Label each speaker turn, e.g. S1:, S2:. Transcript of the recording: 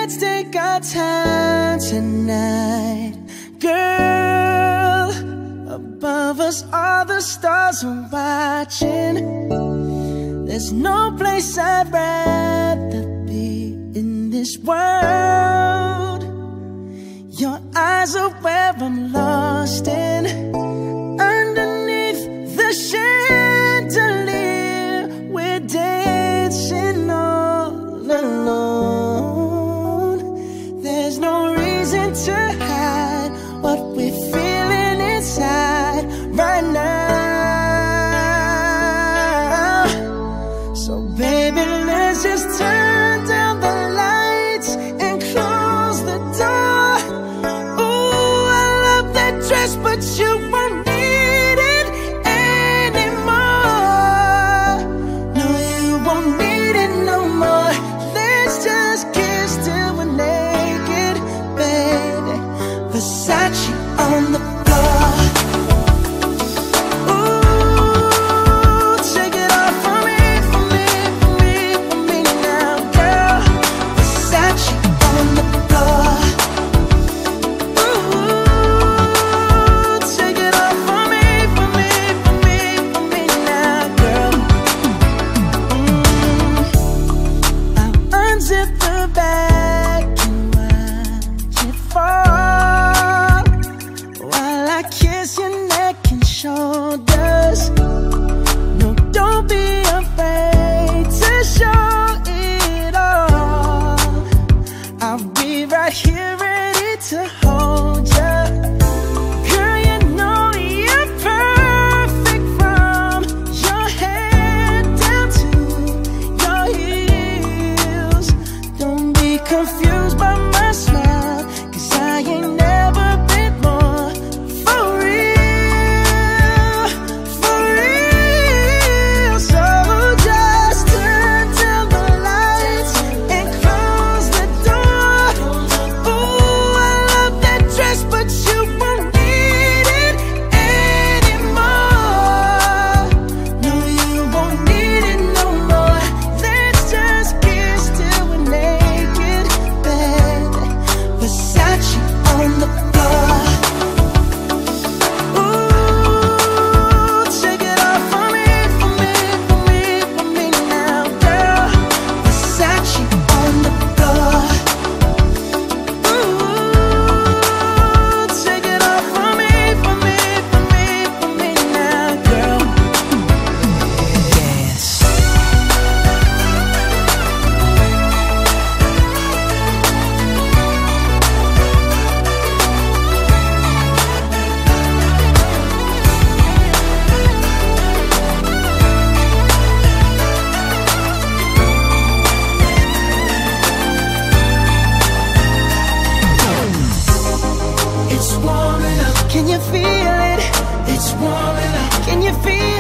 S1: let's take our time tonight, girl. Above us all the stars are watching. There's no place I'd rather be in this world. Your eyes are where I'm lost in. Underneath the chandelier, we're dancing all alone. There's no reason to hide what we're feeling inside right now. So baby, let's just turn down the lights and close the door. Ooh, I love that dress, but you won't need it anymore. No, you won't need it no more. Let's just kiss till we're naked, baby. Versace on the floor. Ooh, take it off for me, for me, for me, for me now, girl. Versace on the floor. Ooh, take it off for me, for me, for me, for me now, girl. I'll unzip the bag and watch it fall while I kiss your neck and shoulders. No, don't be afraid to show it all. I'll be right here ready to hold ya. Girl, you know you're perfect from your head down to your heels. Don't be confused by my smile, 'cause I ain't never been more for real, for real. So just turn down the lights and close the door. Ooh, I love that dress, but you won't need it anymore. No, you won't need it no more. Let's just kiss till we're naked, baby. Versace on the floor. Ooh, take it off for me, for me, for me, for me now, girl. Versace on the floor. Ooh, take it off for me, for me, for me, for me now, girl. Yes. It's warming up. Can you feel it? It's warming up. Can you feel